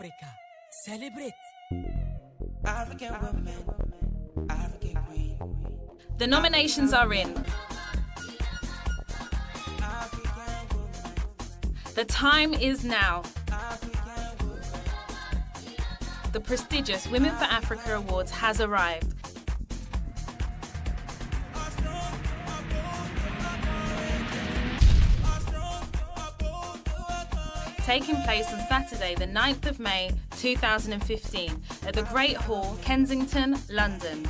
Africa. Celebrate. African woman, African queen. The nominations are in. The time is now. The prestigious Women for Africa Awards has arrived. Taking place on Saturday, the 9th of May 2015 at the Great Hall, Kensington, London.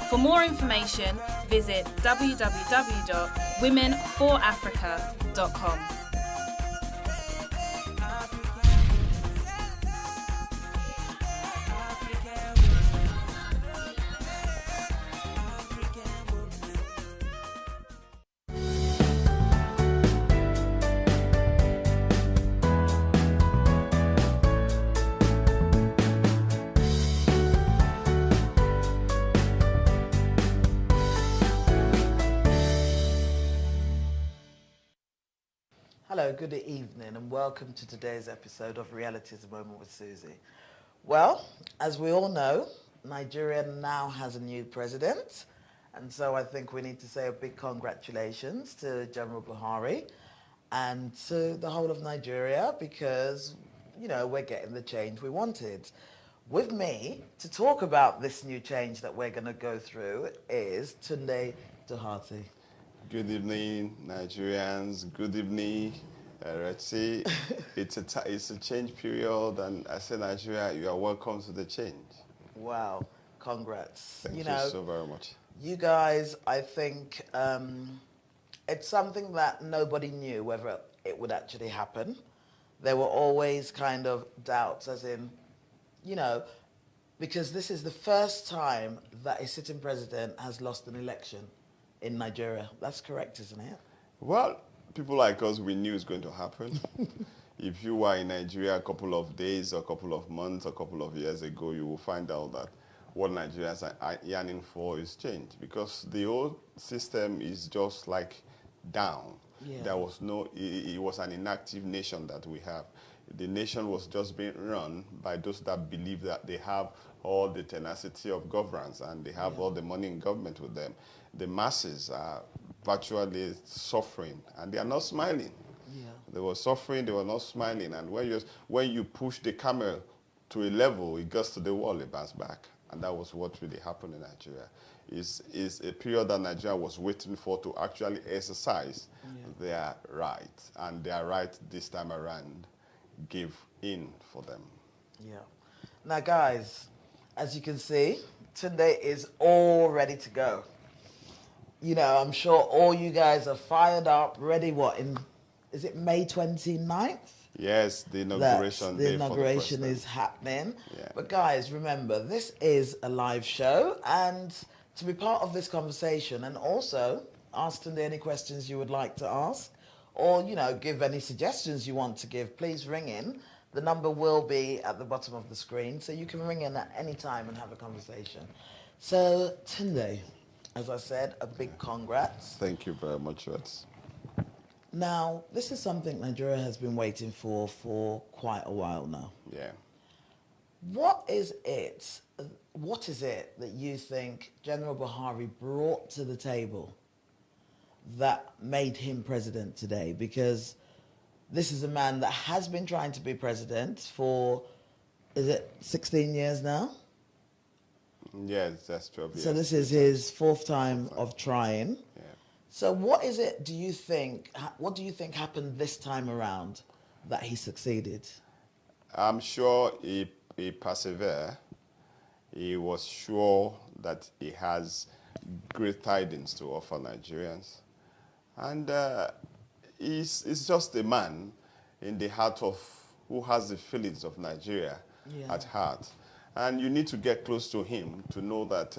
For more information, visit www.womenforafrica.com. Hello, good evening, and welcome to today's episode of Reality is a Moment with Susie. Well, as we all know, Nigeria now has a new president, and so I think we need to say a big congratulations to General Buhari and to the whole of Nigeria because, you know, we're getting the change we wanted. With me to talk about this new change that we're going to go through is Tunde Doherty. Good evening, Nigerians. Good evening, Retsi. It's a change period, and I say, Nigeria, you are welcome to the change. Wow, congrats. Thank you so very much. You guys, I think it's something that nobody knew whether it would actually happen. There were always kind of doubts, as in, you know, because this is the first time that a sitting president has lost an election in Nigeria. That's correct, isn't it? Well, people like us, we knew it's going to happen. If you were in Nigeria a couple of days, a couple of months, a couple of years ago, you will find out that what Nigerians are yearning for is change, because the old system is just like down. Yeah. There was no, it was an inactive nation that we have. The nation was just being run by those that believe that they have all the tenacity of governance and they have all the money in government with them. The masses are virtually suffering, and they are not smiling. Yeah. They were suffering, they were not smiling, and when you push the camel to a level, it goes to the wall, it bounces back. And that was what really happened in Nigeria. Is a period that Nigeria was waiting for to actually exercise their right, and their right this time around gave in for them. Yeah. Now, guys, as you can see, Tunde is all ready to go. You know, I'm sure all you guys are fired up, ready, is it May 29th? Yes, the inauguration day. The inauguration is happening. Yeah. But guys, remember, this is a live show, and to be part of this conversation and also ask Tunde any questions you would like to ask, or, you know, give any suggestions you want to give, please ring in. The number will be at the bottom of the screen, so you can ring in at any time and have a conversation. So, Tunde, as I said, a big congrats. Thank you very much, Reds. Now, this is something Nigeria has been waiting for quite a while now. Yeah. What is it that you think General Buhari brought to the table that made him president today? Because this is a man that has been trying to be president for, is it 16 years now? Yes, that's 12 years. So this is his fourth time of trying. Yeah. So what do you think happened this time around that he succeeded? I'm sure he persevered. He was sure that he has great tidings to offer Nigerians. And he's just a man in the heart of, who has the feelings of Nigeria at heart. And you need to get close to him to know that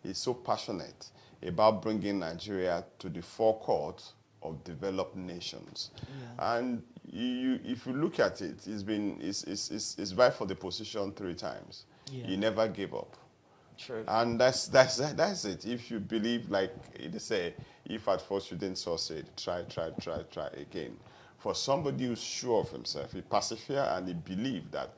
he's so passionate about bringing Nigeria to the forecourt of developed nations. Yeah. And if you look at it, he's vied for the position 3 times. Yeah. He never gave up. True. And that's it. If you believe, like they say, if at first you didn't succeed, try again. for somebody who's sure of himself, he persevered and he believed that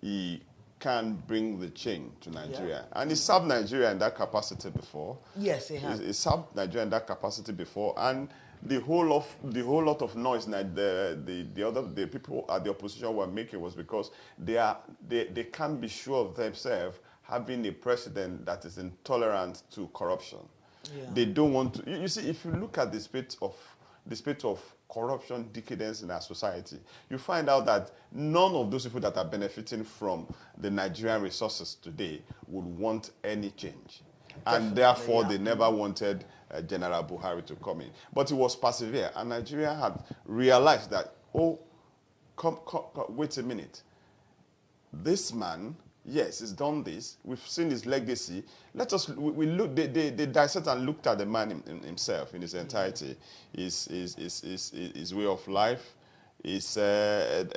he can bring the change to Nigeria. And he served Nigeria in that capacity before. Yes, he has. He served Nigeria in that capacity before, and the whole lot of noise that the people at the opposition were making was because they can't be sure of themselves having a president that is intolerant to corruption. Yeah. They don't want to. You see, if you look at the spate of corruption, decadence in our society, you find out that none of those people that are benefiting from the Nigerian resources today would want any change. And therefore, they never wanted General Buhari to come in. But he was persevere, and Nigeria had realized that, oh, come, wait a minute. This man, yes, he's done this. We've seen his legacy. Let us, we look, they dissect and looked at the man himself in his entirety, his way of life, his, the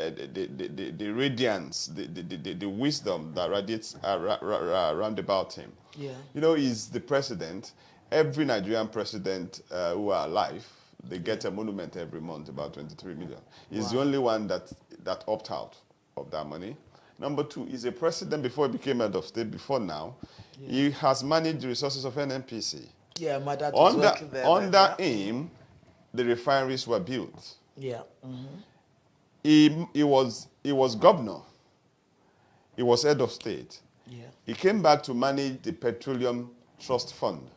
radiance, the wisdom that radiates around about him. Yeah. You know, he's the president. Every Nigerian president who are alive, they get a monument every month, about 23 million. He's the only one that opted out of that money. Number two, he's a president before he became head of state. Before now, he has managed the resources of NNPC. Yeah, my dad was working there. Under him, the refineries were built. Yeah. He was governor. He was head of state. Yeah. He came back to manage the Petroleum Trust Fund.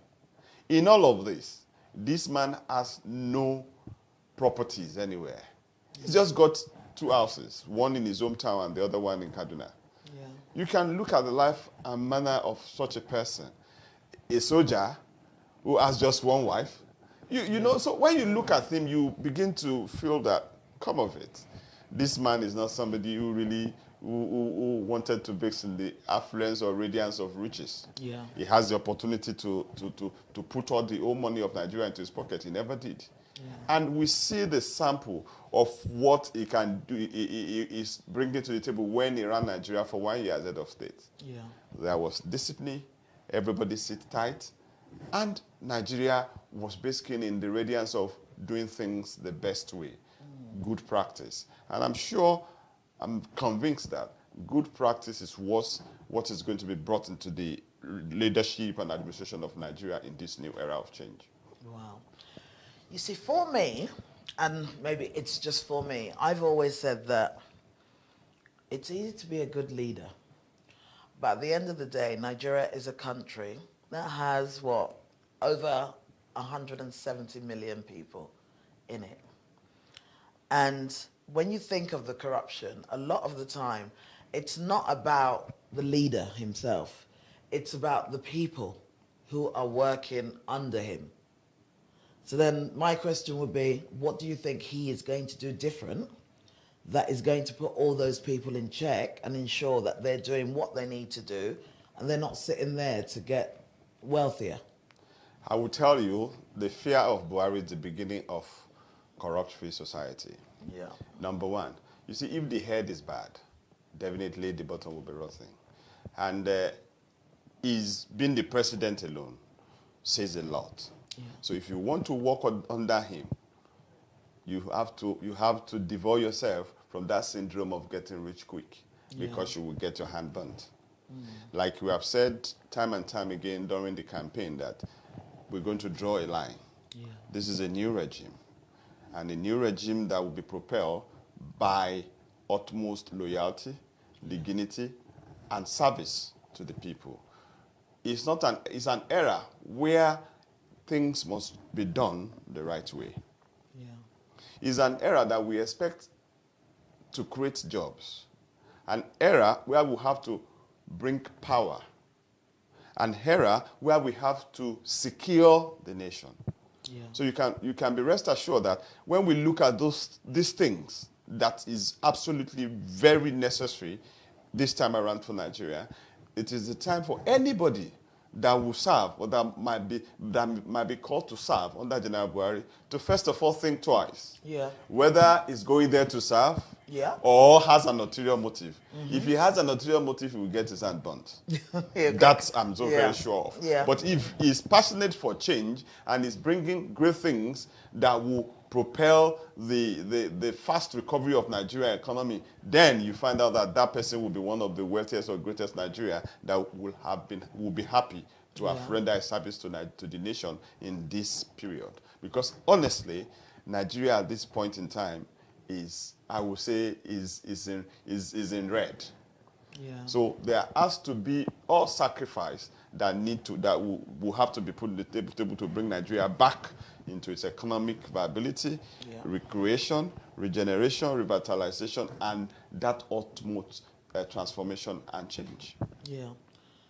In all of this man has no properties anywhere. He's just got 2 houses, one in his hometown and the other one in Kaduna. Yeah. You can look at the life and manner of such a person. A soldier who has just one wife. You know, so when you look at him, you begin to feel that, come of it, this man is not somebody who really who wanted to base in the affluence or radiance of riches. Yeah. He has the opportunity to put all the whole money of Nigeria into his pocket. He never did. Yeah. And we see the sample of what he can do, he is bringing to the table when he ran Nigeria for 1 year as head of state. Yeah. There was discipline, everybody sit tight, and Nigeria was basically in the radiance of doing things the best way, good practice. And I'm convinced that good practice is what is going to be brought into the leadership and administration of Nigeria in this new era of change. Wow. You see, for me, and maybe it's just for me, I've always said that it's easy to be a good leader. But at the end of the day, Nigeria is a country that has, over 170 million people in it. And when you think of the corruption, a lot of the time, it's not about the leader himself. It's about the people who are working under him. So then my question would be, what do you think he is going to do different that is going to put all those people in check and ensure that they're doing what they need to do and they're not sitting there to get wealthier? I will tell you, the fear of Buhari is the beginning of corrupt-free society. Yeah. Number one, you see, if the head is bad, definitely the bottom will be rotten. And he's been the president alone says a lot. Yeah. So if you want to work under him, you have to devour yourself from that syndrome of getting rich quick, because you will get your hand burnt. Like we have said time and time again during the campaign that we're going to draw a line. Yeah. This is a new regime, and a new regime that will be propelled by utmost loyalty, dignity, and service to the people. It's an era where things must be done the right way. Yeah. It's an era that we expect to create jobs. An era where we have to bring power. An era where we have to secure the nation. Yeah. So you can be rest assured that when we look at these things, that is absolutely very necessary this time around for Nigeria. It is the time for anybody that will serve or that might be called to serve under General Buhari to first of all think twice. Yeah. Whether he's going there to serve, or has an ulterior motive. If he has an ulterior motive, he will get his hand burnt. That I'm so very sure of. Yeah. But if he's passionate for change and is bringing great things that will propel the fast recovery of Nigeria economy, then you find out that that person will be one of the wealthiest or greatest Nigeria that will be happy to have rendered a service to the nation in this period. Because honestly, Nigeria at this point in time is, I would say, is in red. Yeah. So there has to be all sacrifice that will have to be put on the table to bring Nigeria back into its economic viability, recreation, regeneration, revitalization, and that ultimate transformation and change. Yeah.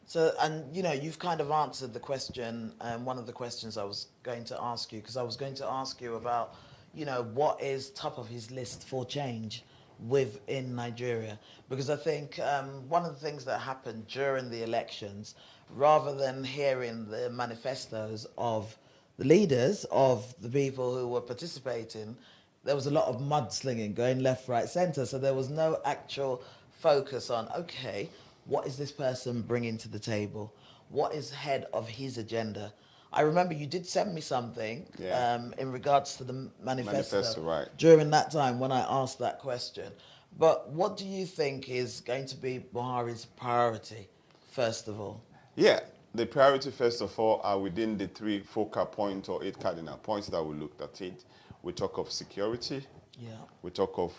So, and you know, you've kind of answered the question, one of the questions I was going to ask you, because I was going to ask you about, you know, what is top of his list for change within Nigeria? Because I think one of the things that happened during the elections, rather than hearing the manifestos of the leaders, of the people who were participating, there was a lot of mudslinging going left, right, centre. So there was no actual focus on, okay, what is this person bringing to the table? What is head of his agenda? I remember you did send me something in regards to the manifesto right. during that time when I asked that question. But what do you think is going to be Buhari's priority, first of all? Yeah, the priority, first of all, are within the 3 focal points or 8 cardinal points that we looked at it. We talk of security. Yeah. We talk of,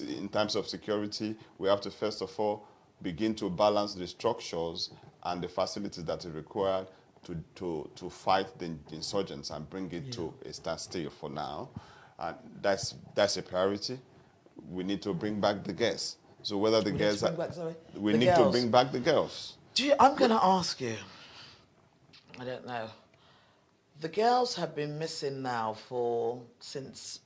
in terms of security, we have to, first of all, begin to balance the structures and the facilities that are required to fight the insurgents and bring it to a standstill for now. And that's a priority. We need to bring back the girls. So whether the girls we need to bring back the girls. I'm going to ask you, I don't know. The girls have been missing now since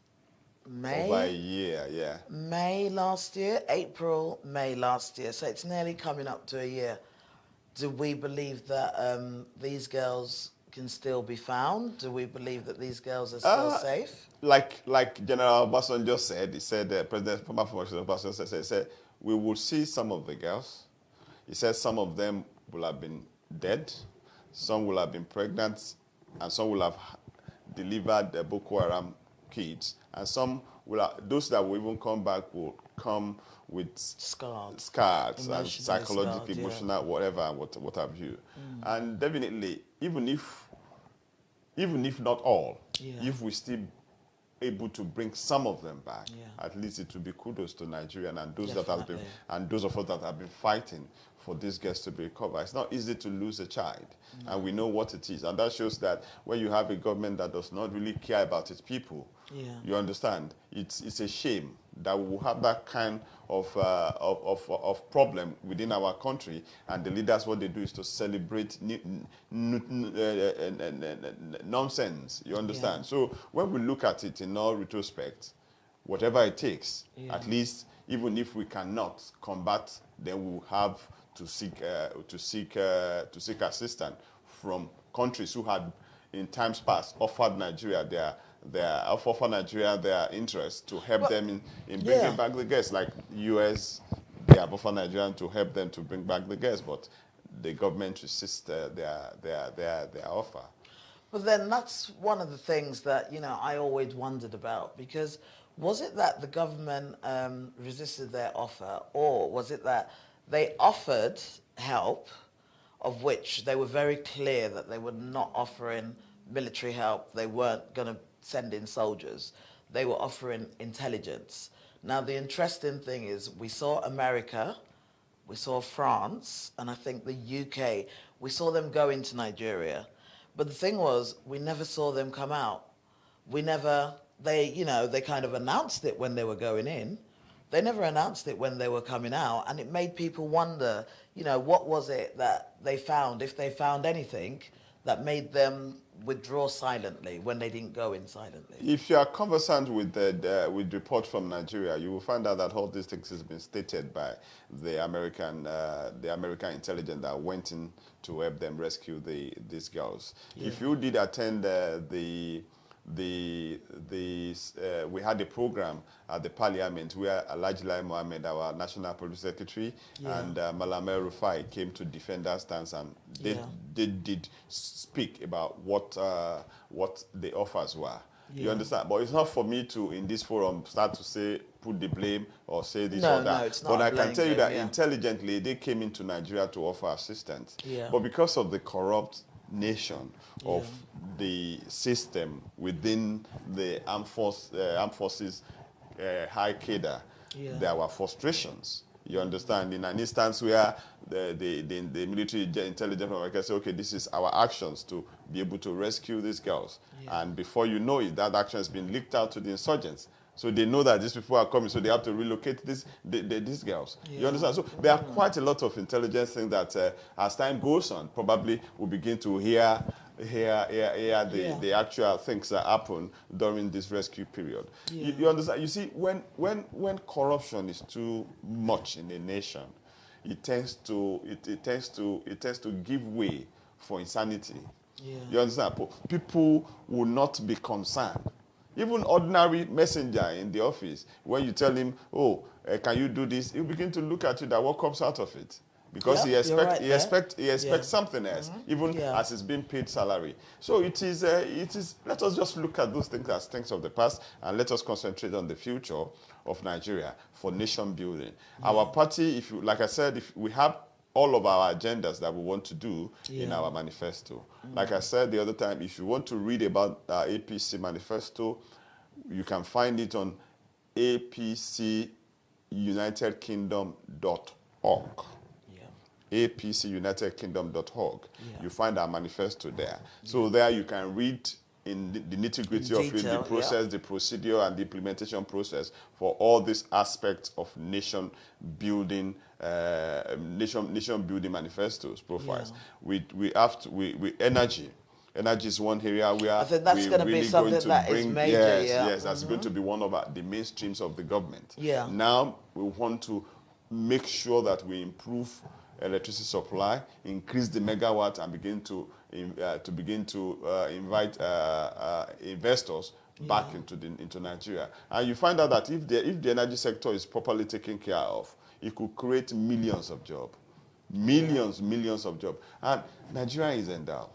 May? Over a year, yeah. May last year, April, May last year. So it's nearly coming up to a year. Do we believe that these girls can still be found? Do we believe that these girls are still safe? Like General Obasanjo said, he said, President Obasanjo said, we will see some of the girls. He said some of them will have been dead, some will have been pregnant, and some will have delivered the Boko Haram kids. And some those that will even come back will come with scars and psychological, emotional, whatever, what have you. And definitely, even if not all, if we still able to bring some of them back, at least it will be kudos to Nigeria and those that have been, and those of us that have been fighting for these girls to be recovered. It's not easy to lose a child, and we know what it is, and that shows that when you have a government that does not really care about its people, you understand, it's a shame that we will have that kind of problem within our country, and the leaders, what they do is to celebrate nonsense, you understand? So when we look at it in all retrospect, whatever it takes, at least even if we cannot combat, then we will have to seek assistance from countries who had in times past offered Nigeria their interest to help them in bringing back the girls. Like US, they have offered Nigeria to help them to bring back the girls, but the government resists their offer. But then that's one of the things that, you know, I always wondered about, because was it that the government resisted their offer, or was it that they offered help, of which they were very clear that they were not offering military help, they weren't going to send in soldiers, they were offering intelligence. Now the interesting thing is, we saw America, we saw France, and I think the UK, we saw them go into Nigeria. But the thing was, we never saw them come out. They kind of announced it when they were going in. They never announced it when they were coming out, and it made people wonder, you know, what was it that they found, if they found anything, that made them withdraw silently when they didn't go in silently. If you are conversant with reports from Nigeria, you will find out that all these things has been stated by the American intelligence that went in to help them rescue these girls. Yeah. If you did attend we had a program at the Parliament where Alhaji Lai Mohammed, our National Police Secretary, and Malam El-Rufai came to defend our stance, and they did speak about what the offers were. You understand? But it's not for me to, in this forum, start to say, put the blame or say this No, or that. no, it's not But a I can blame tell you game, that intelligently, they came into Nigeria to offer assistance. Yeah. But because of the corrupt nation of the system within the armed forces high cadre, there were frustrations. You understand? In an instance where the military intelligence officer say, okay, this is our actions to be able to rescue these girls. And before you know it, that action has been leaked out to the insurgents. So they know that these people are coming, so they have to relocate these girls. You understand? So there are quite a lot of intelligence things that, as time goes on, probably we'll begin to hear the actual things that happen during this rescue period. You understand? You see, when corruption is too much in a nation, it tends to give way for insanity. You understand? People will not be concerned. Even ordinary messenger in the office, when you tell him, oh, can you do this, he'll begin to look at you that what comes out of it. Because he expects something else, even as he's being paid salary. So it is, let us just look at those things as things of the past and let us concentrate on the future of Nigeria for nation building. Our party, like I said, if we have all of our agendas that we want to do in our manifesto. Like I said the other time, if you want to read about our APC manifesto, you can find it on apcunitedkingdom.org. apcunitedkingdom.org. You find our manifesto there. So there you can read in the nitty-gritty of it, the process, the procedure, and the implementation process for all these aspects of nation building, nation building manifestos, profiles. We energy. Energy is one area where I think that's going to be something that is major. Yes, that's going to be one of the mainstreams of the government. Now we want to make sure that we improve electricity supply, increase the megawatt, and begin to invite investors back into Nigeria. And you find out that if the energy sector is properly taken care of, it could create millions of jobs, millions of jobs. And Nigeria is endowed.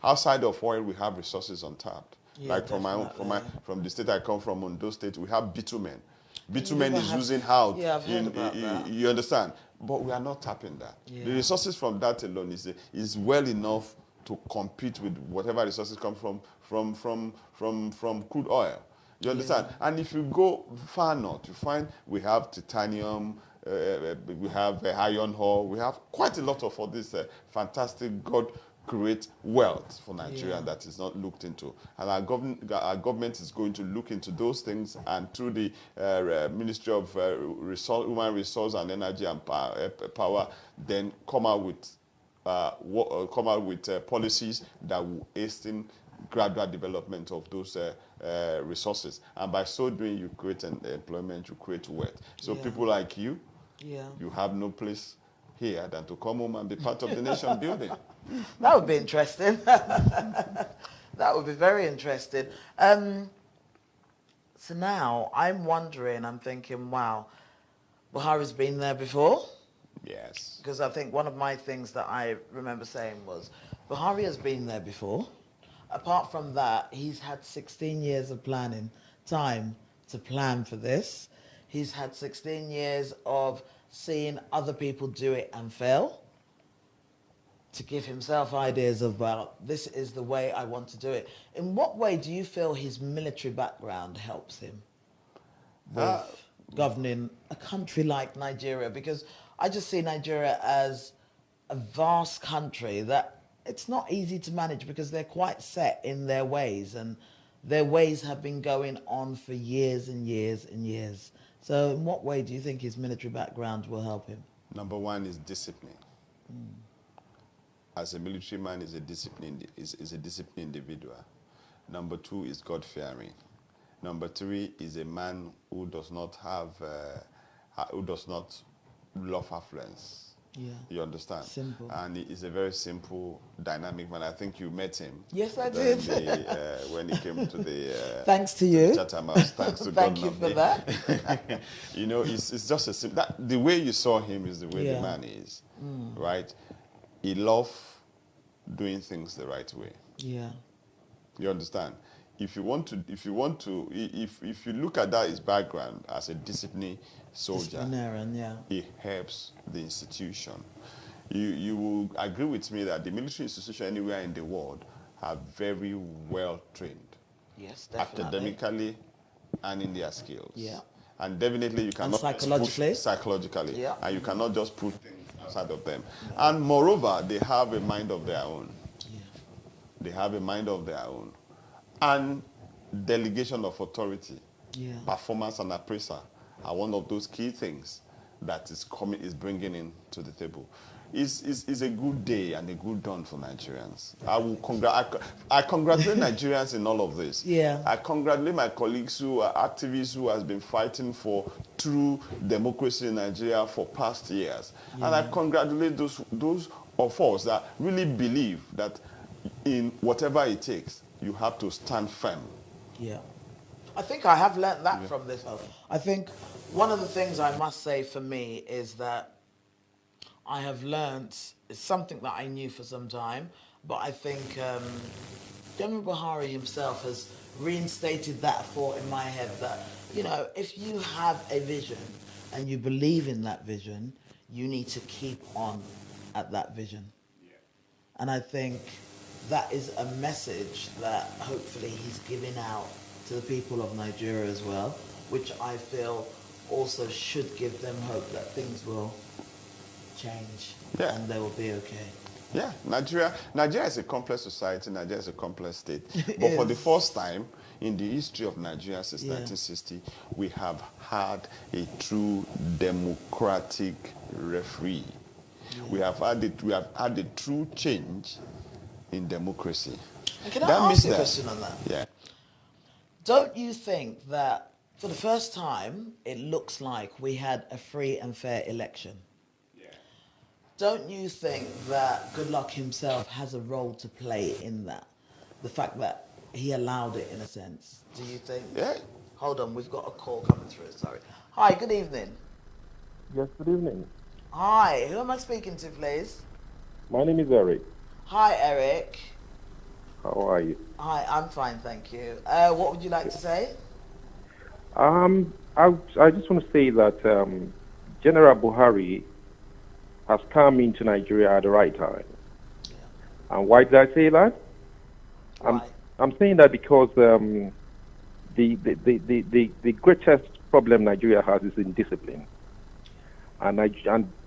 Outside of oil, we have resources untapped. Like from the state I come from, Ondo State, we have bitumen. Bitumen is losing out. Yeah, I've heard about that. You understand? But we are not tapping that. The resources from that alone is well enough to compete with whatever resources come from crude oil. You understand? And if you go far north, you find we have titanium, we have iron ore, we have quite a lot of all this fantastic God-create wealth for Nigeria that is not looked into. And our government is going to look into those things, and through the Ministry of Human Resource and Energy and Power, then come out with policies that will hasten gradual development of those resources. And by so doing, you create employment, you create wealth. So people like you, you have no place here than to come home and be part of the nation building. That would be interesting. That would be very interesting. So now I'm wondering, I'm thinking, wow, Buhari's been there before? Yes. Because I think one of my things that I remember saying was, Buhari has been there before. Apart from that, he's had 16 years of planning time to plan for this. He's had 16 years of seeing other people do it and fail, to give himself ideas about, this is the way I want to do it. In what way do you feel his military background helps him with governing a country like Nigeria? Because I just see Nigeria as a vast country that it's not easy to manage, because they're quite set in their ways, and their ways have been going on for years and years and years. So in what way do you think his military background will help him? Number one is discipline. As a military man, is a disciplined individual. Number two is God-fearing. Number three is a man who does not love affluence. You understand? Simple. And he is a very simple, dynamic man. I think you met him. Yes, I did. When he came to the... Thanks to you. Chatham House. Thanks to Thank God. you for that. You know, it's just a simple... the way you saw him is the way the man is. Right? He loves doing things the right way. Yeah. You understand? if you look at that, his background as a disciplined soldier, Disciplinarian, yeah. it helps the institution. You will agree with me that the military institution anywhere in the world are very well trained, Yes, definitely. academically and in their skills. Yeah. And definitely you cannot psychologically. psychologically, Yeah. and you cannot just put things outside of them. No. And moreover, they have a mind of their own. Yeah. They have a mind of their own. And delegation of authority, performance and appraisal are one of those key things that is bringing in to the table. It's a good day and a good dawn for Nigerians. I congratulate Nigerians in all of this. Yeah. I congratulate my colleagues who are activists who has been fighting for true democracy in Nigeria for past years. Yeah. And I congratulate those of us that really believe that in whatever it takes, you have to stand firm. Yeah. I think I have learned that from this. I think one of the things I must say for me is that I have learned, it's something that I knew for some time, but I think General Buhari himself has reinstated that thought in my head that, you know, if you have a vision and you believe in that vision, you need to keep on at that vision. Yeah. And I think that is a message that hopefully he's giving out to the people of Nigeria as well, which I feel also should give them hope that things will change and they will be okay. Yeah, Nigeria is a complex society, Nigeria is a complex state. But for the first time in the history of Nigeria since 1960, we have had a true democratic referee. Yeah. We have had a true change in democracy. And can I ask you a question on that? Yeah. Don't you think that for the first time, it looks like we had a free and fair election? Yeah. Don't you think that Goodluck himself has a role to play in that? The fact that he allowed it in a sense. Do you think? Yeah. Hold on, we've got a call coming through, sorry. Hi, good evening. Yes, good evening. Hi, who am I speaking to, please? My name is Eric. Hi, Eric. How are you? Hi, I'm fine, thank you. What would you like to say? I just want to say that General Buhari has come into Nigeria at the right time. Yeah. And why did I say that? I'm saying that because the greatest problem Nigeria has is in discipline. And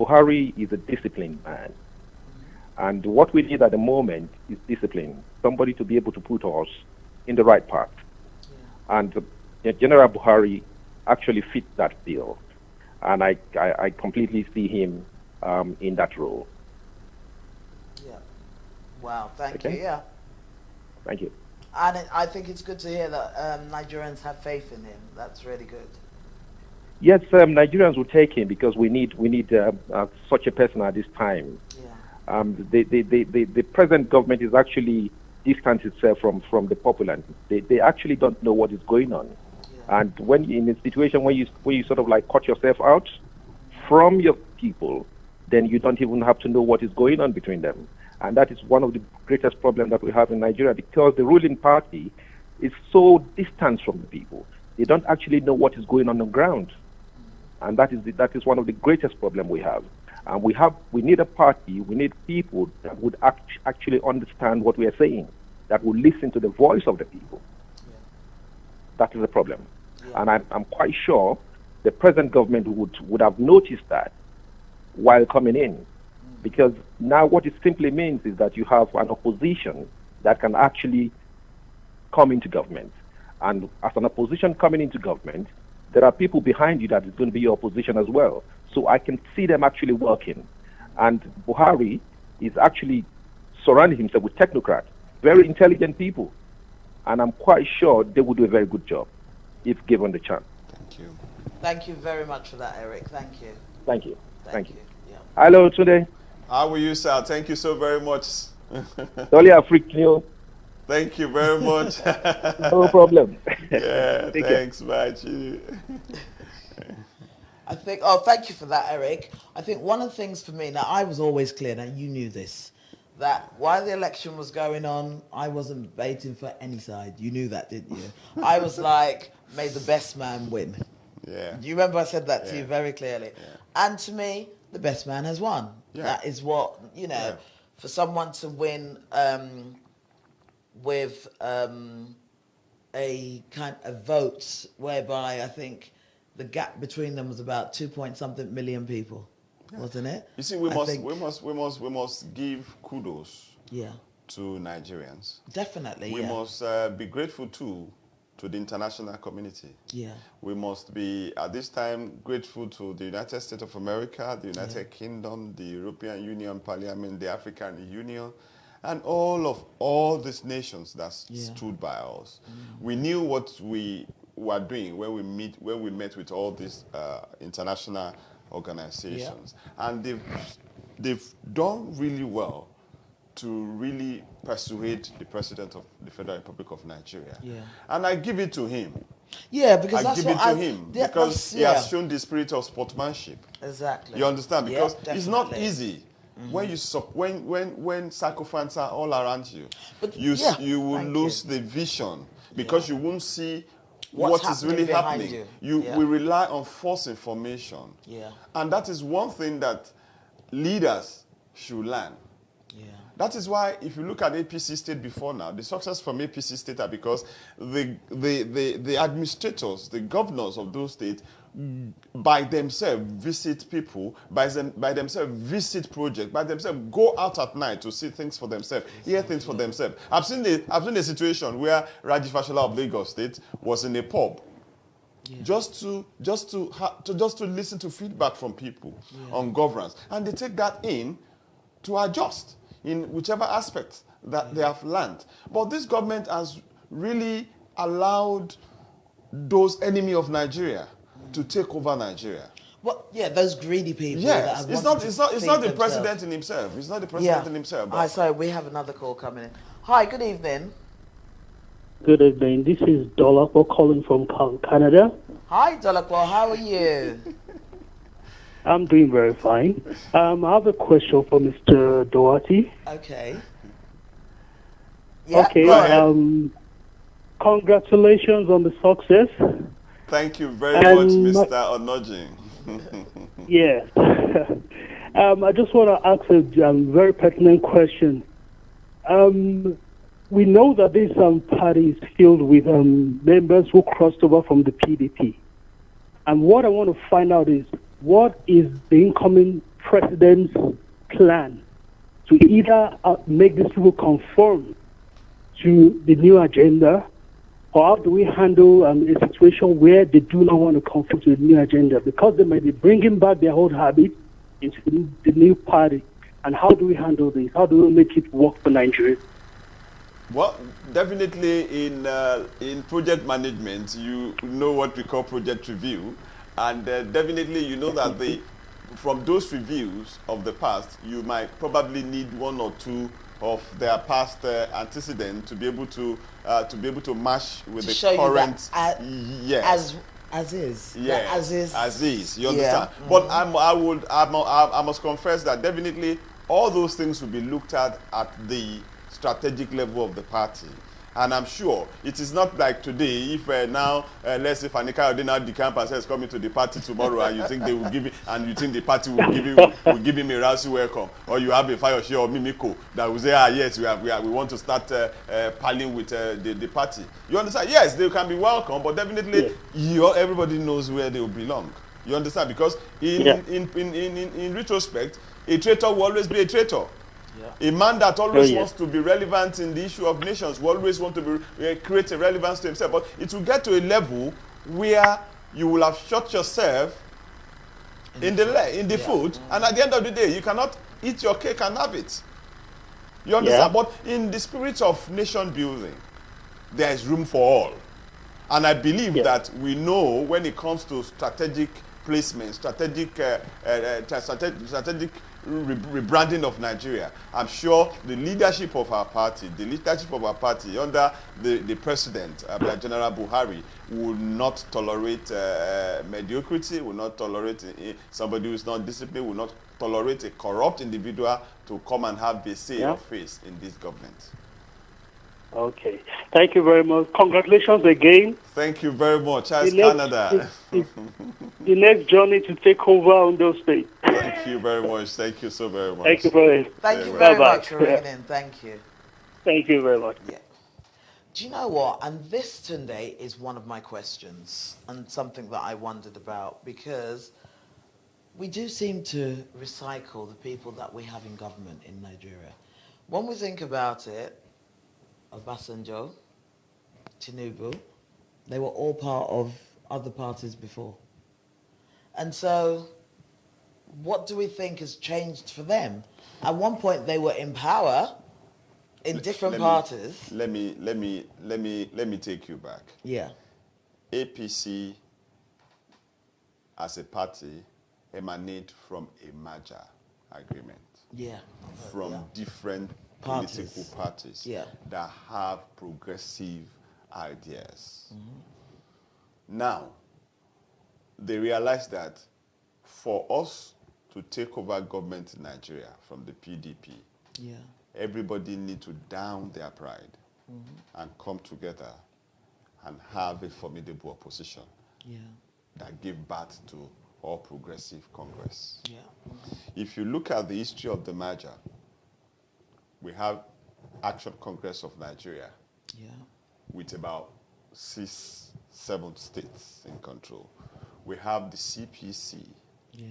Buhari is a disciplined man. And what we need at the moment is discipline, somebody to be able to put us in the right path. Yeah. And General Buhari actually fits that bill. And I completely see him in that role. Yeah. Wow, thank you, yeah. Thank you. And I think it's good to hear that Nigerians have faith in him. That's really good. Yes, Nigerians will take him because we need such a person at this time. Yeah. The present government is actually distanced itself from the populace. They actually don't know what is going on. Yeah. And when in a situation where you sort of like cut yourself out from your people, then you don't even have to know what is going on between them. And that is one of the greatest problems that we have in Nigeria, because the ruling party is so distant from the people. They don't actually know what is going on the ground. And that is one of the greatest problems we have. And we need a party, we need people that would actually understand what we are saying, that will listen to the voice of the people. Yeah. That is the problem. Yeah. And I'm quite sure the present government would have noticed that while coming in. Because now what it simply means is that you have an opposition that can actually come into government. And as an opposition coming into government, there are people behind you that is going to be your opposition as well. So I can see them actually working. And Buhari is actually surrounding himself with technocrats, very intelligent people. And I'm quite sure they will do a very good job if given the chance. Thank you. Thank you very much for that, Eric. Thank you. Thank you. Thank you. Yeah. Hello, Tunde. How are you, sir? Thank you so very much. Dolly African. Thank you very much. No problem. Yeah, thanks, Machi. I think, thank you for that, Eric. I think one of the things for me, now I was always clear, now you knew this, that while the election was going on, I wasn't baiting for any side. You knew that, didn't you? I was like, may the best man win. Yeah. Do you remember I said that to Yeah. you very clearly? Yeah. And to me, the best man has won. Yeah. That is what, Yeah. for someone to win with a kind of votes whereby I think the gap between them was about 2 million people, wasn't it? You see, I think- we must give kudos Yeah, to Nigerians. definitely. We yeah. must be grateful too to the international community. Yeah. We must be, at this time, grateful to the United States of America, the United Kingdom, the European Union Parliament, the African Union, and all these nations that stood by us. We knew what we were doing when we met with all these international organizations, and they've done really well to really persuade the President of the Federal Republic of Nigeria. Yeah. And I give it to him. Yeah, because I that's give what it to him yeah, because that's- he yeah. has shown the spirit of sportsmanship. Exactly. You understand? Yeah, Because it's not definitely. easy when you when sycophants are all around you. But, you yeah, you will thank lose the vision because you won't see what is happening really behind happening. you. We rely on false information. Yeah. And that is one thing that leaders should learn. Yeah. That is why, if you look at APC State before now, the success from APC State are because the administrators, the governors of those states, by themselves visit people, by themselves visit projects, by themselves go out at night to see things for themselves, hear things for themselves. I've seen a situation where Raji Fashola of Lagos State was in a pub. Just to listen to feedback from people on governance, and they take that in to adjust in whichever aspect that they have learned. But this government has really allowed those enemy of Nigeria to take over Nigeria. Well, yeah, those greedy people. that Yes, have it's wanted not to the feed themselves. president in himself. It's not the president in himself. Hi, sorry, we have another call coming in. Hi, good evening. Good evening. This is Dolapo calling from Canada. Hi, Dolapo, how are you? I'm doing very fine. I have a question for Mr. Doherty. Okay. Yeah, Okay. go ahead. Congratulations on the success. Thank you very And much, Mr. Onojin. Yes. I just want to ask a very pertinent question. We know that this party is filled with members who crossed over from the PDP. And what I want to find out is, what is the incoming president's plan to either make these people conform to the new agenda, or how do we handle a situation where they do not want to conform to the new agenda because they might be bringing back their old habits into the new party? And how do we handle this? How do we make it work for Nigeria? Well, definitely in project management, you know what we call project review, and definitely you know that from those reviews of the past, you might probably need one or two of their past antecedents to be able to match with To the show you current. that Yes. as is. Yes, That as is. you understand. Yeah. But I must confess that definitely all those things will be looked at the strategic level of the party. And I'm sure it is not like today, if now, let's say Fani Kayode now decamp says coming to the party tomorrow, and you think they will give it, and you think the party will give him a rousing welcome, or you have a Fayose or Mimiko that will say, yes, we want to start palling with the party. You understand? Yes, they can be welcome, but definitely everybody knows where they will belong. You understand? Because in retrospect, a traitor will always be a traitor. A man that always wants to be relevant in the issue of nations will always want to create a relevance to himself. But it will get to a level where you will have shot yourself in the foot, and at the end of the day, you cannot eat your cake and have it. You understand? But in the spirit of nation building, there is room for all. And I believe that we know when it comes to strategic placement, strategic rebranding of Nigeria, I'm sure the leadership of our party under the president, General Buhari, will not tolerate mediocrity, will not tolerate somebody who is not disciplined, will not tolerate a corrupt individual to come and have a say Yeah. or face in this government. Okay. Thank you very much. Congratulations again. Thank you very much. As The next- Canada. The next journey to take over on those states. Thank you very much. Thank you so very much. Thank you very Thank you Bye-bye. very Bye-bye. much for ringing in. Thank you. Thank you very much. Yeah. Do you know what? And this today is one of my questions and something that I wondered about, because we do seem to recycle the people that we have in government in Nigeria. When we think about it, Obasanjo, Tinubu, they were all part of other parties before. And so what do we think has changed for them? At one point they were in power in different parties. Let me take you back. Yeah. APC as a party emanate from a merger agreement Yeah. from Yeah. different Parties. political parties Yeah. that have progressive ideas. Now, they realize that for us to take over government in Nigeria from the PDP, Yeah. everybody need to down their pride and come together and have a formidable opposition Yeah. that give birth to All Progressive Congress. Yeah. If you look at the history of the merger, we have Action Congress of Nigeria Yeah. with about 6-7 states in control. We have the CPC, Yeah.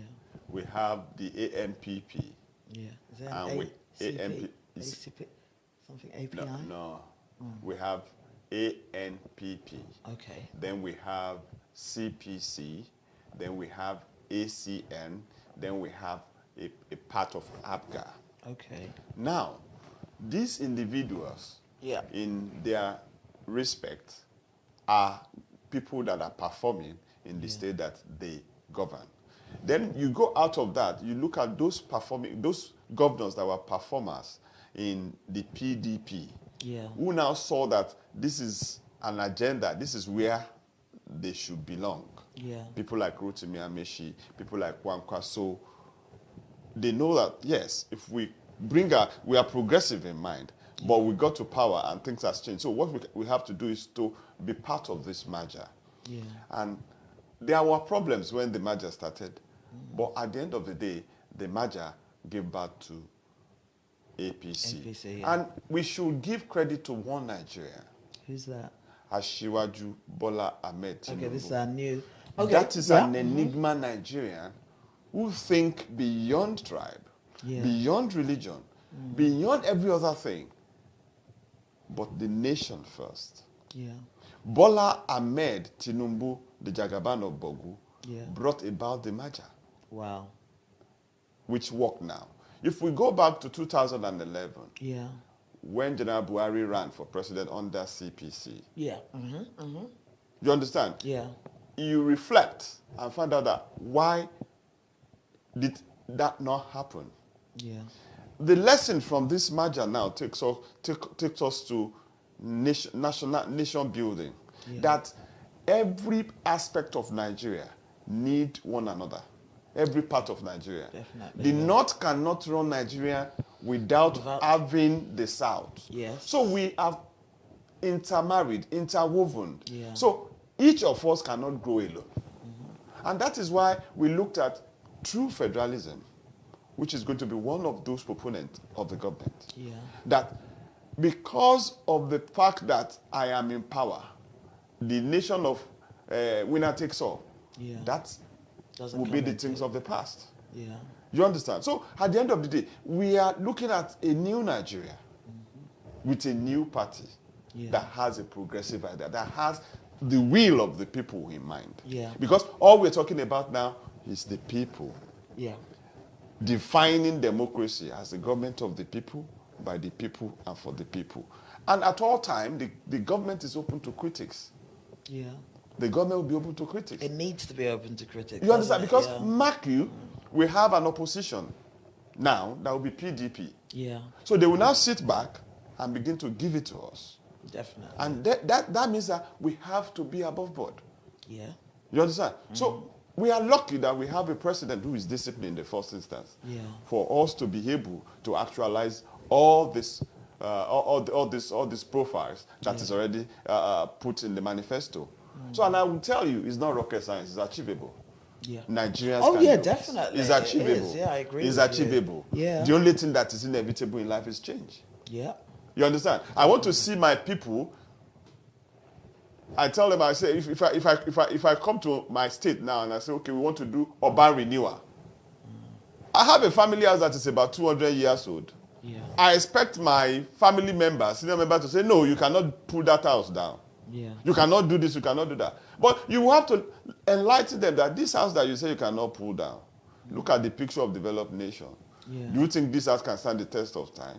we have the ANPP, Yeah. Is there and an with ANP, ACP? Something API? no, we have ANPP, Okay. then we have CPC, then we have ACN, then we have a part of APGA. Okay. Now, these individuals, Yeah. in their respect, are people that are performing in the state that they govern. Then you go out of that, you look at those governors that were performers in the PDP, Yeah. who now saw that this is an agenda, this is where they should belong. Yeah. People like Rotimi Amechi, people like Kwankwaso, they know that, yes, if we we are progressive in mind, but we got to power and things has changed. So what we have to do is to be part of this merger. Yeah. And there were problems when the merger started, but at the end of the day, the merger gave birth to APC. APC, yeah. And we should give credit to one Nigerian, Who's that? Asiwaju Bola Ahmed Tinubu. Okay, this is our new. Okay. That is yeah. an enigma Nigerian who think beyond tribe, Yeah. beyond religion, beyond every other thing, but the nation first. Yeah. Bola Ahmed Tinubu, the Jagaban of Bogu, Yeah. brought about the merger, Wow. which worked now. If we go back to 2011, Yeah. when General Buhari ran for president under CPC, Yeah. you understand? Yeah. You reflect and find out that why did that not happen? Yeah. The lesson from this merger now takes us to nation building. Yeah. That every aspect of Nigeria need one another. Every part of Nigeria. Definitely, The yeah. North cannot run Nigeria without having the South. Yes. So we have intermarried, interwoven. Yeah. So each of us cannot grow alone. And that is why we looked at true federalism, which is going to be one of those proponents of the government. Yeah. That because of the fact that I am in power, the nation of winner takes all, Yeah. that Doesn't will be come the into things it. of the past. Yeah. You understand? So at the end of the day, we are looking at a new Nigeria with a new party Yeah. that has a progressive idea, that has the will of the people in mind. Yeah. Because all we're talking about now is the people. Yeah. Defining democracy as the government of the people, by the people, and for the people. And at all times, the government is open to critics. Yeah. The government will be open to critics. It needs to be open to critics. You understand? doesn't Because, it? mark you, we have an opposition now that will be PDP. Yeah. So they will now sit back and begin to give it to us. Definitely. And that means that we have to be above board. Yeah. You understand? So we are lucky that we have a president who is disciplined in the first instance. Yeah. For us to be able to actualize all this, all these profiles that is already put in the manifesto. So, and I will tell you, it's not rocket science; it's achievable. Yeah. Nigerians Oh, can yeah, do it. definitely. It's It achievable. is. Yeah, I agree It's with you. achievable. Yeah. The only thing that is inevitable in life is change. Yeah. You understand? I want to see my people. I tell them, I say, if I come to my state now and I say, okay, we want to do urban renewal. I have a family house that is about 200 years old. Yeah. I expect my family members, senior members, to say, no, you cannot pull that house down. Yeah. You cannot do this, you cannot do that. But you have to enlighten them that this house that you say you cannot pull down, look at the picture of developed nation. Yeah. Do you think this house can stand the test of time?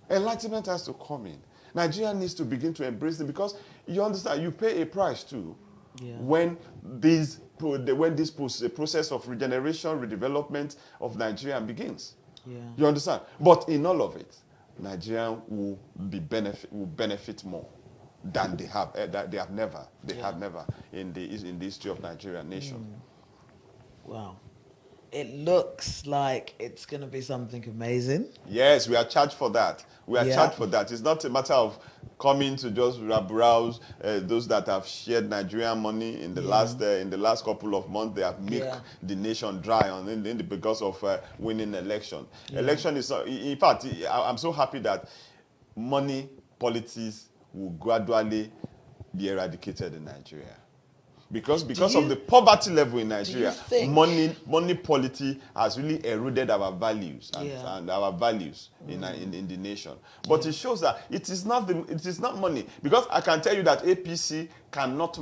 Enlightenment has to come in. Nigeria needs to begin to embrace it because you understand, you pay a price too when this process of regeneration, redevelopment of Nigeria begins. Yeah. You understand? But in all of it, Nigeria will benefit more than they have. They have never in the history of Nigeria nation. Wow. It looks like it's going to be something amazing. Yes, we are charged for that. We are Yeah. charged for that. It's not a matter of coming to just browse those that have shared Nigerian money in the last couple of months. They have milked the nation dry because of winning election. Election is in fact. I'm so happy that money politics will gradually be eradicated in Nigeria. Because of the poverty level in Nigeria, think- money politics has really eroded our values Yeah. and our values in the nation. But it shows that it is not money. Because I can tell you that APC cannot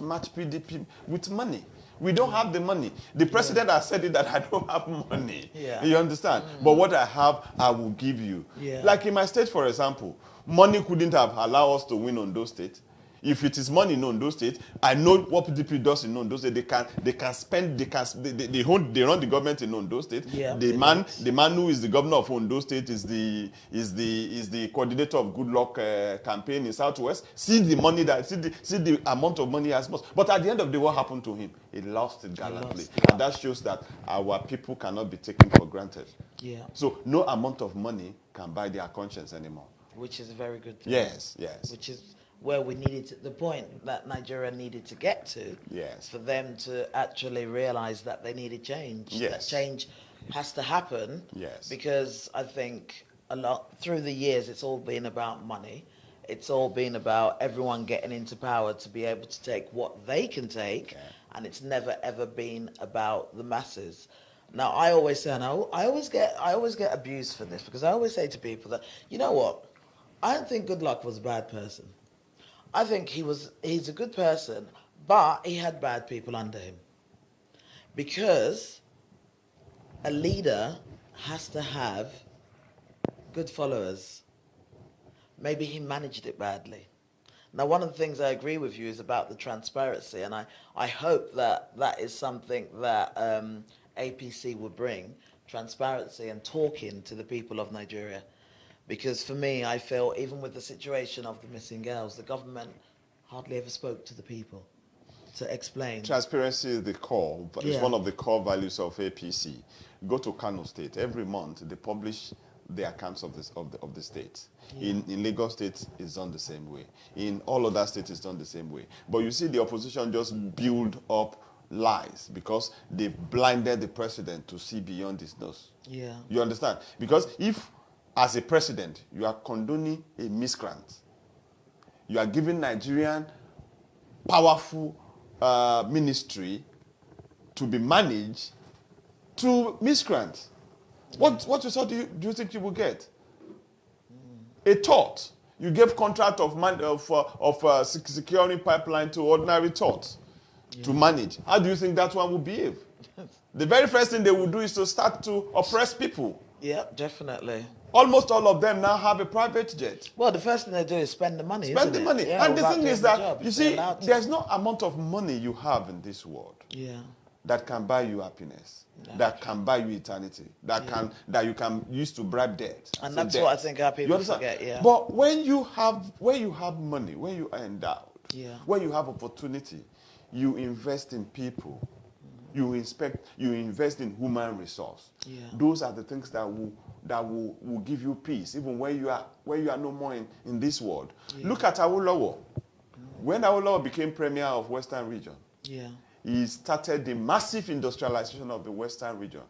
match PDP with money. We don't have the money. The president has said it that I don't have money. Yeah. You understand? But what I have, I will give you. Yeah. Like in my state, for example, money couldn't have allowed us to win Ondo State. If it is money in Ondo State, I know what PDP does in Ondo State. They can spend. They run the government in Ondo State. Yeah, the man who is the governor of Ondo State is the coordinator of Good Luck campaign in Southwest. See the money see the amount of money he has lost. But at the end of the day, what happened to him? He lost it gallantly, and that shows that our people cannot be taken for granted. Yeah. So no amount of money can buy their conscience anymore. Which is a very good thing. Yes. Which is where we needed to, the point that Nigeria needed to get to. Yes. For them to actually realize that they needed change. Yes. That change has to happen. Yes. Because I think a lot through the years it's all been about money. It's all been about everyone getting into power to be able to take what they can take, and it's never ever been about the masses. Now I always say, and I always get abused for this, because I always say to people that, you know what, I don't think Good Luck was a bad person. I think he's a good person, but he had bad people under him. Because a leader has to have good followers. Maybe he managed it badly. Now, one of the things I agree with you is about the transparency, and I hope that is something that APC will bring, transparency and talking to the people of Nigeria. Because for me, I feel, even with the situation of the missing girls, the government hardly ever spoke to the people to explain. Transparency is the core. It's one of the core values of APC. Go to Kano State. Every month, they publish the accounts of the state. Yeah. In Lagos State, it's done the same way. In all other states, it's done the same way. But you see the opposition just build up lies because they blinded the president to see beyond his nose. Yeah. You understand? Because if, as a president, you are condoning a miscreant, you are giving Nigerian powerful ministry to be managed to miscreants. What result do you think you will get? A tort. You gave contract of securing pipeline to ordinary torts to manage. How do you think that one will behave? The very first thing they will do is to start to oppress people. Yeah, definitely. Almost all of them now have a private jet. Well, the first thing they do is spend the money. Spend the money. Yeah, And the thing is that, you see, there's there's no amount of money you have in this world that can buy you happiness, that can buy you eternity, that you can use to bribe debt. And that's what I think our people forget. Yeah. But when you have money, when you are endowed, when you have opportunity, you invest in people. You invest in human resource. Yeah. Those are the things that will give you peace, even when you are no more in this world. Yeah. Look at Awolowo. When Awolowo became premier of Western region, Yeah. he started the massive industrialization of the Western region.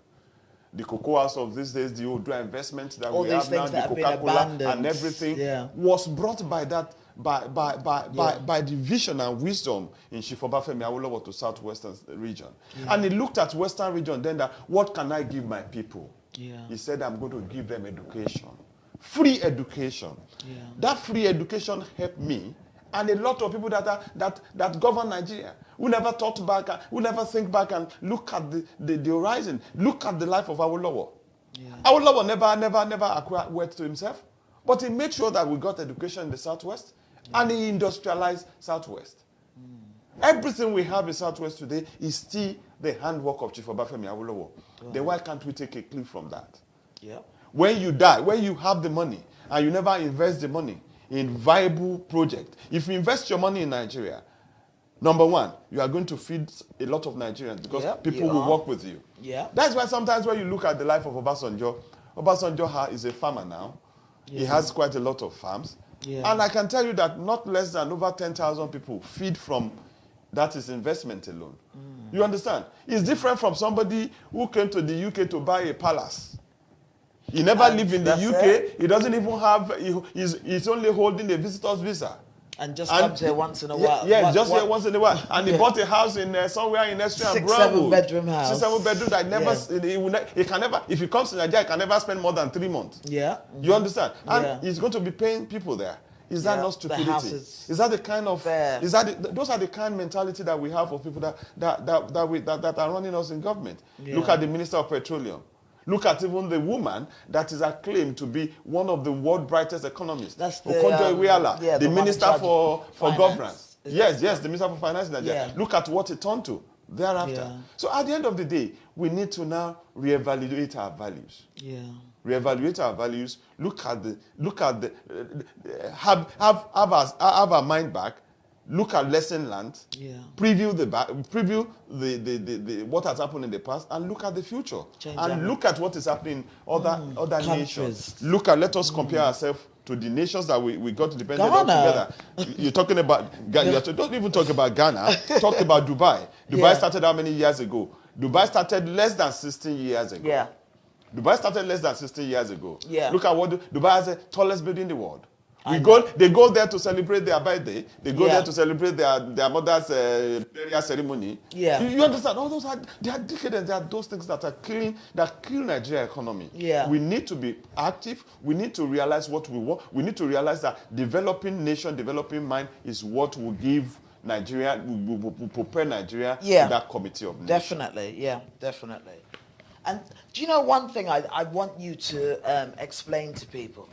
The cocoa house of these days, the Odua investment that All we these have now, things the that have been Coca-Cola abandoned. and everything, Yeah. was brought by that by the vision and wisdom in Chief Obafemi Awolowo to Southwestern region. Yeah. And he looked at Western region then that, what can I give my people? Yeah. He said, I'm going to give them education. Free education. Yeah. That free education helped me and a lot of people that govern Nigeria, who never thought back, who never think back and look at the horizon, look at the life of Awolowo. Yeah. Awolowo never acquired wealth to himself, but he made sure that we got education in the Southwest, and he industrialized Southwest. Everything we have in Southwest today is still the handwork of Chief Obafemi Awolowo. Then why can't we take a clue from that? Yeah. When you die, when you have the money, and you never invest the money in viable project, if you invest your money in Nigeria, number one, you are going to feed a lot of Nigerians because people will work with you. Yeah. That's why sometimes when you look at the life of Obasanjo is a farmer now. Yeah. He has quite a lot of farms. Yeah. And I can tell you that not less than over 10,000 people feed from that is investment alone. You understand? It's different from somebody who came to the UK to buy a palace. He never lived in the UK. He doesn't even have, he's only holding a visitor's visa. And just comes here once in a while. Yeah, just here once in a while. And he bought a house in somewhere in Estre and Brownwood. 6-7 bedroom house. 6-7 bedroom that never, he can never, if he comes to Nigeria, he can never spend more than 3 months. Yeah. You understand? And he's going to be paying people there. Is that not stupidity? Is that the kind of fair. Those are the kind of mentality that we have of people that are running us in government. Yeah. Look at the Minister of Petroleum. Look at even the woman that is acclaimed to be one of the world's brightest economists. That's the, Okonjo Iweala, the Minister for Governance. Yes, the Minister for Finance in Nigeria. Yeah. Look at what it turned to thereafter. Yeah. So at the end of the day, we need to now reevaluate our values. Yeah. Reevaluate our values. Have our mind back. Look at lesson learned. Yeah. Preview the what has happened in the past, and look at the future. Look at what is happening in other nations. Let us compare ourselves to the nations that we got independent of together. You're talking about Ghana. Don't even talk about Ghana. Talk about Dubai. Dubai started how many years ago? Dubai started less than 16 years ago. Yeah. Dubai started less than 16 years ago. Yeah. Look at what Dubai has the tallest building in the world. They go there to celebrate their birthday. They go there to celebrate their mother's burial ceremony. Yeah. You understand? All those are decadent. They are those things that kill Nigeria economy. Yeah. We need to be active. We need to realize what we want. We need to realize that developing nation, developing mind is what will give Nigeria, will prepare Nigeria to that committee of nations. Definitely, definitely. And do you know one thing I want you to explain to people?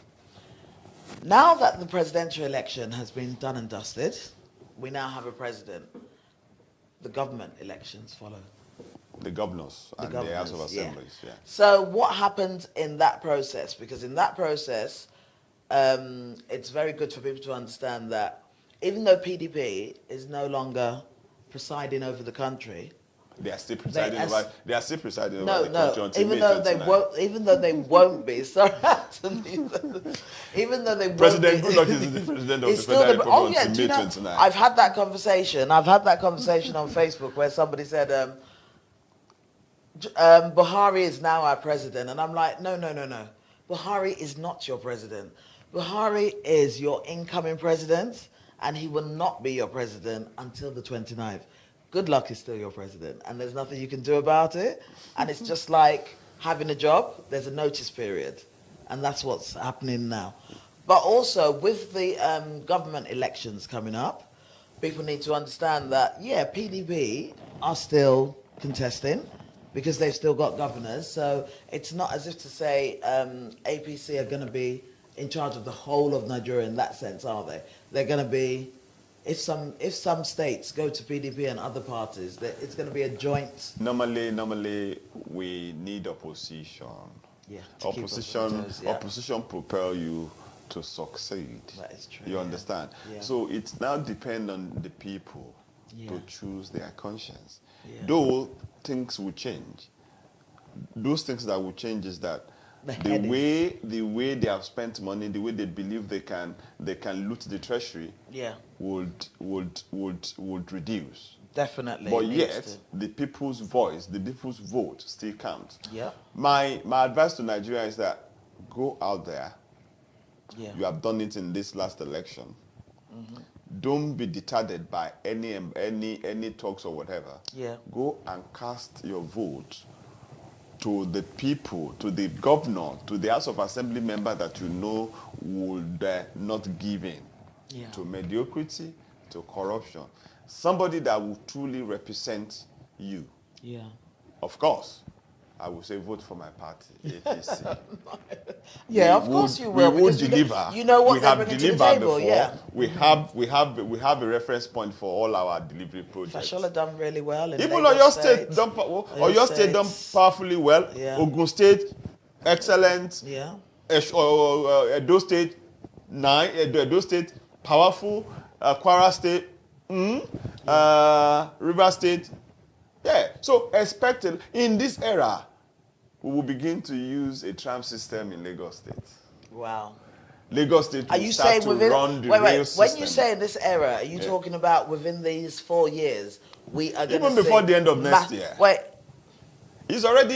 Now that the presidential election has been done and dusted, we now have a president. The government elections follow. The governors and the House of Assemblies. Yeah. So what happens in that process? Because in that process, it's very good for people to understand that even though PDP is no longer presiding over the country, they are still presiding over the country until even May though 29. even though they won't be. Sorry, even though they President won't be. Goodluck is the president of the Still Federal Republic do until you May know, 29. I've had that conversation on Facebook where somebody said Buhari is now our president, and I'm like, no. Buhari is not your president. Buhari is your incoming president, and he will not be your president until the 29th. Goodluck is still your president, and there's nothing you can do about it. And it's just like having a job, there's a notice period. And that's what's happening now. But also, with the government elections coming up, people need to understand that, PDP are still contesting because they've still got governors. So it's not as if to say APC are going to be in charge of the whole of Nigeria in that sense, are they? They're going to be... If some states go to PDP and other parties, it's going to be a joint. Normally, we need opposition. Yeah. Opposition propel you to succeed. That is true. You understand? Yeah. So it now depends on the people. to choose their conscience. Yeah. Though things will change. Those things that will change is that the way they have spent money, the way they believe they can loot the treasury, would reduce. Definitely. But yet, the people's voice, the people's vote still counts. Yeah. My advice to Nigeria is that go out there. Yeah. You have done it in this last election. Don't be deterred by any talks or whatever. Yeah. Go and cast your vote to the people, to the governor, to the House of Assembly member that you know would not give in to mediocrity, to corruption. Somebody that will truly represent you. Yeah. Of course, I will say vote for my party, APC. Yeah, of course you will. We will because deliver. You know what we they're have bringing to the delivered table. before. Yeah. We have a reference point for all our delivery projects. Fashola done really well. In Even Lagos Oyo State done powerfully well. Yeah. Ogun State, excellent. Yeah. Edo State, Edo State, powerful. Kwara State, River State. Yeah. So expected in this era, we will begin to use a tram system in Lagos State. Wow. Lagos State Are will you start saying to within? run the Wait. rail system. When you say this era, are you talking about within these 4 years? We are going to even before the end of next year. Wait. He's already.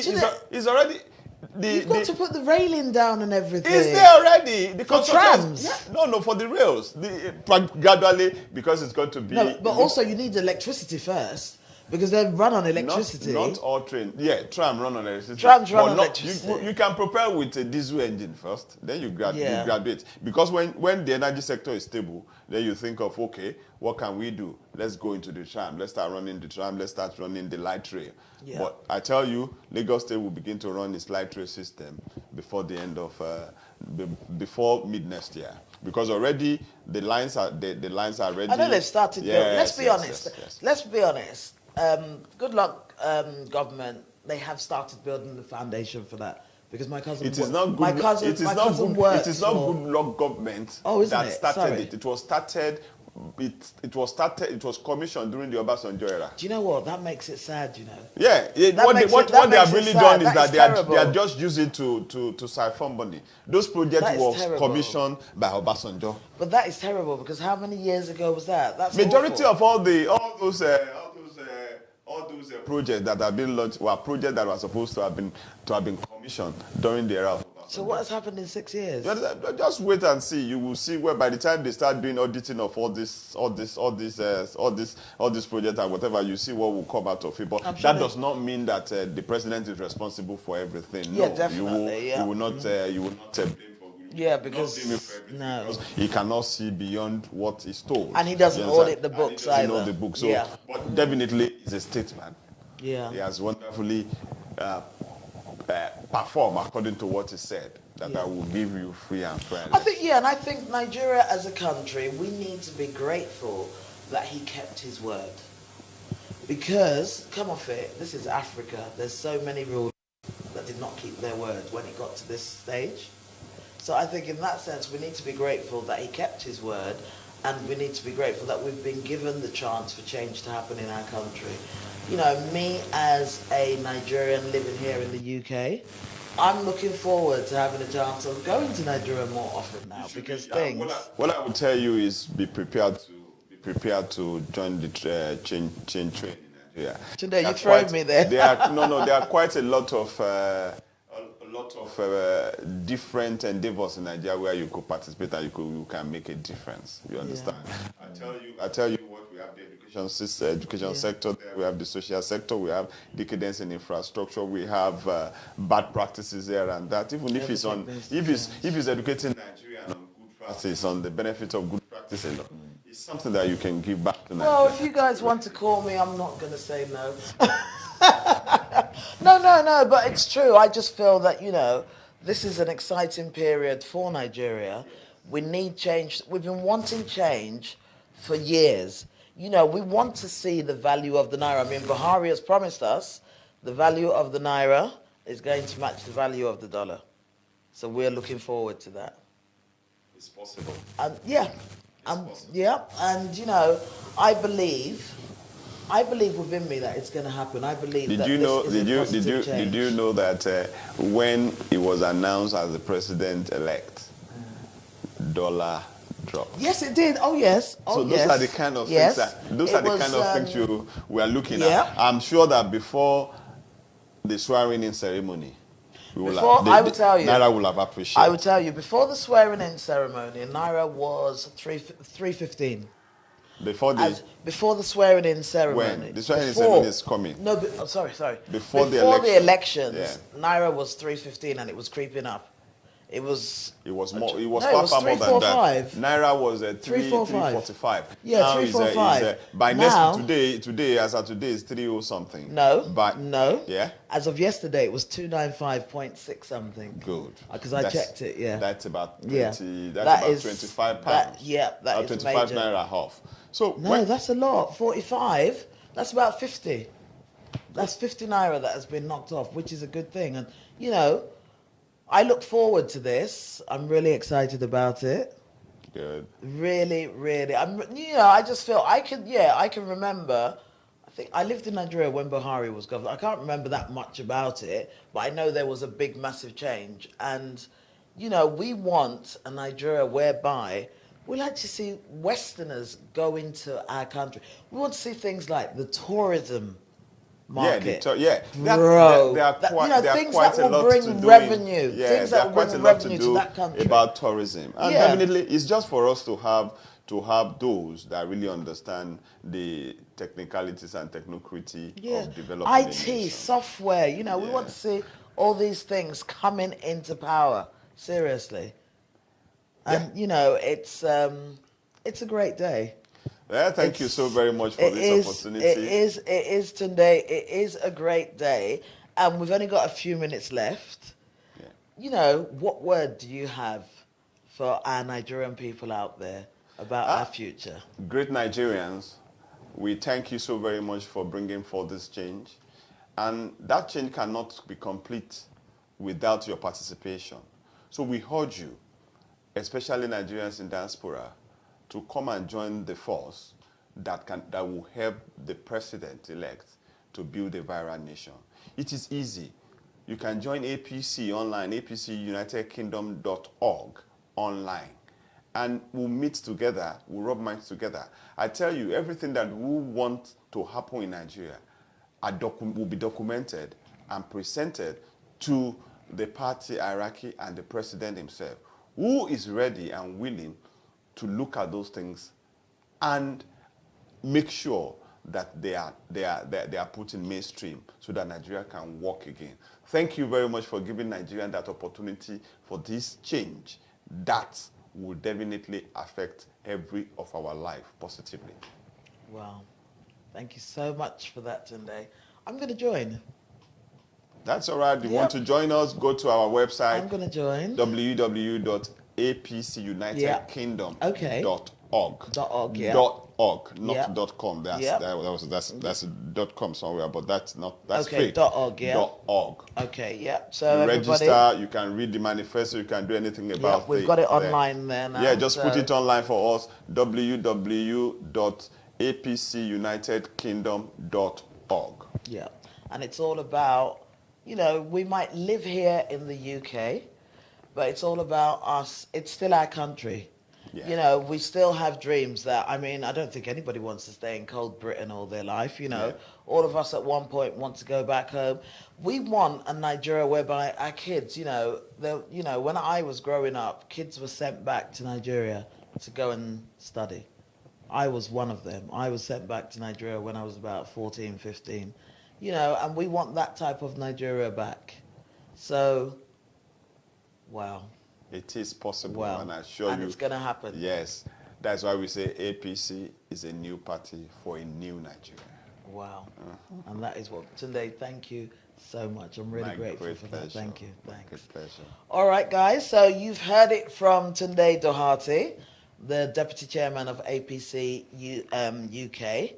You've got to put the railing down and everything. It's there already. The For construction- trams? Yeah, no, for the rails. Gradually, because it's going to be. No, but also you need electricity first because they run on electricity. Not all trains. Yeah, tram run on electricity. Trams run But on electricity. You can prepare with a diesel engine first, then you graduate. Because when the energy sector is stable, then you think of, okay, what can we do? Let's go into the tram. Let's start running the tram. Let's start running the light rail. Yeah. But I tell you, Lagos State will begin to run its light rail system before the end of before mid next year, because already the lines are ready. I know they've started building. Let's be honest. Yes. Let's be honest. Good luck, government. They have started building the foundation for that because my cousin. It is not good. My cousin. It is my not cousin good. works It is not for- good luck government Isn't that it? started Sorry. it. It was started. It was started. It was commissioned during the Obasanjo era. Do you know what? That makes it sad. You know. Yeah. That What makes they have it really sad. done is That that is they are terrible. just using to siphon money. Those projects That is were terrible. commissioned by Obasanjo. But that is terrible because how many years ago was that? That's Majority awful. of all those projects that have been launched were projects that were supposed to have been commissioned during the era of Obasanjo. So what has happened in 6 years? Just wait and see. You will see where by the time they start doing auditing of all this project and whatever, you see what will come out of it. But I'm sure that does not mean that the president is responsible for everything. Yeah, No, definitely, You will not blame for. Yeah, because not blame him for everything, no. because he cannot see beyond what is told. And he doesn't You understand? audit the books And he doesn't either. know the books. So, Yeah. but definitely, he's a statesman. Yeah. He has wonderfully performed according to what he said. That I will give you free and fair. I think Nigeria as a country, we need to be grateful that he kept his word. Because, come off it, this is Africa. There's so many rulers that did not keep their word when it got to this stage. So I think in that sense, we need to be grateful that he kept his word, and we need to be grateful that we've been given the chance for change to happen in our country. You know, me as a Nigerian living here in the UK, I'm looking forward to having a chance of going to Nigeria more often now because things. What I would tell you is be prepared to join the change train in Nigeria. Tunde, you throwing me there. There are quite a lot of different endeavors in Nigeria where you could participate and you can make a difference. You understand? I tell you what, we have the education sector there, we have the social sector, we have decadence in infrastructure, we have bad practices there and that. Even if it's educating Nigeria on good practice, on the benefit of good practice alone, it's something that you can give back to Nigeria. Well, if you guys want to call me, I'm not going to say no. No, but it's true. I just feel that, you know, this is an exciting period for Nigeria. We need change. We've been wanting change for years. You know, we want to see the value of the Naira. I mean, Buhari has promised us the value of the Naira is going to match the value of the dollar. So we're looking forward to that. It's possible. Yeah. And, you know, I believe I believe within me that it's going to happen. I believe Did that you know? this is a positive Did you change. know that when he was announced as the president-elect, dollar dropped? Yes, it did. Oh, yes. Oh, So those yes. are the kind of Yes. things those It are the was, kind of things we are looking yeah. at. I'm sure that before the swearing-in ceremony, Before, I will tell you. Naira will have appreciated. I will tell you, before the swearing-in ceremony, Naira was 315. Before the swearing-in ceremony. When? The swearing-in ceremony is coming. No, sorry. Before the election. elections, Yeah. Naira was 315 and it was creeping up. It was more. It was no, far, it was far more than 345. that. Naira was 345. 345. Yeah, now 345. By Now- today, as of today, is 30 something. No, But no. Yeah. As of yesterday, it was 295.6 something. Good. Because I checked it. Yeah. That's about 20. Yeah. That's That about is- 25 that- pounds. yeah, that Or is 25 major. naira half. So No, that's a lot. 45. That's about 50. That's 50 naira that has been knocked off, which is a good thing. And you know, I look forward to this. I'm really excited about it. good. Really, really. I just feel I can remember. I think I lived in Nigeria when Buhari was governor. I can't remember that much about it, but I know there was a big, massive change. And, you know, we want a Nigeria whereby we like to see Westerners go into our country. We want to see things like the tourism market. There are That- quite, you know, there are things quite that a will lot bring to do revenue, yeah, things there that are will quite bring a lot to revenue to do that country. about tourism, and Yeah. definitely it's just for us to have those that really understand the technicalities and technocracy of developing a IT, nation. software, you know, we Yeah. want to see all these things coming into power, seriously. And, you know, it's a great day. Yeah, thank you so very much for this opportunity. It is today. It is a great day. And we've only got a few minutes left. Yeah. You know, what word do you have for our Nigerian people out there about our future? Great Nigerians, we thank you so very much for bringing forth this change. And that change cannot be complete without your participation. So we urge you, especially Nigerians in diaspora, to come and join the force that will help the president-elect to build a vibrant nation. It is easy. You can join APC online, apcunitedkingdom.org online. And we'll meet together, we'll rub minds together. I tell you, everything that we want to happen in Nigeria will be documented and presented to the party hierarchy and the president himself, who is ready and willing to look at those things and make sure that they are put in mainstream so that Nigeria can walk again. Thank you very much for giving Nigerians that opportunity for this change that will definitely affect every of our life positively. Wow. Thank you so much for that, Tunde. I'm going to join. That's all right. You want to join us, go to our website. I'm going to join. www.apcunitedkingdom.org. .org, yeah. .org, not Yeah. .com. That's a .com somewhere, but that's Okay, fake. .org, yeah. .org. Okay, yeah. So You everybody, register, you can read the manifesto, you can do anything about we've got it online there now. Yeah, just put so- it online for us. www.apcunitedkingdom.org. Yeah, and it's all about, you know, we might live here in the UK, but it's all about us. It's still our country. Yeah. You know, we still have dreams that, I mean, I don't think anybody wants to stay in cold Britain all their life, you know. Yeah. All of us at one point want to go back home. We want a Nigeria whereby our kids, you know, when I was growing up, kids were sent back to Nigeria to go and study. I was one of them. I was sent back to Nigeria when I was about 14, 15. You know, and we want that type of Nigeria back. So, wow. It is possible, Wow. and I assure And you. it's going to happen. Yes. That's why we say APC is a new party for a new Nigeria. Wow. And that is what, Tunde, thank you so much. I'm really My grateful great for that. pleasure. Thank you. My Thanks. great pleasure. All right, guys. So you've heard it from Tunde Doherty, the Deputy Chairman of APC UK.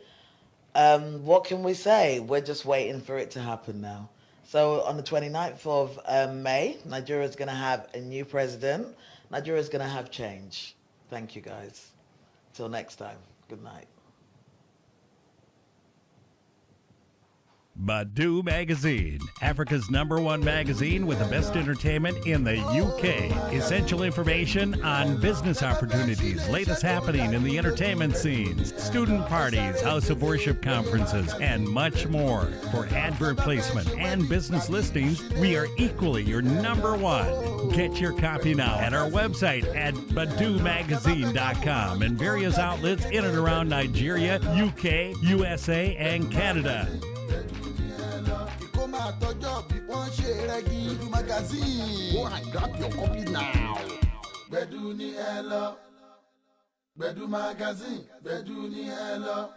What can we say? We're just waiting for it to happen now. So on the 29th of May, Nigeria is going to have a new president. Nigeria is going to have change. Thank you, guys. Till next time. Good night. Badu Magazine, Africa's #1 magazine with the best entertainment in the UK. Essential information on business opportunities, latest happening in the entertainment scenes, student parties, house of worship conferences, and much more. For advert placement and business listings, we are equally your #1. Get your copy now at our website at badumagazine.com and various outlets in and around Nigeria, UK, USA, and Canada. Magazine. Go and grab your copy now. Bedu ni hello. Bedu magazine. Bedu ni hello.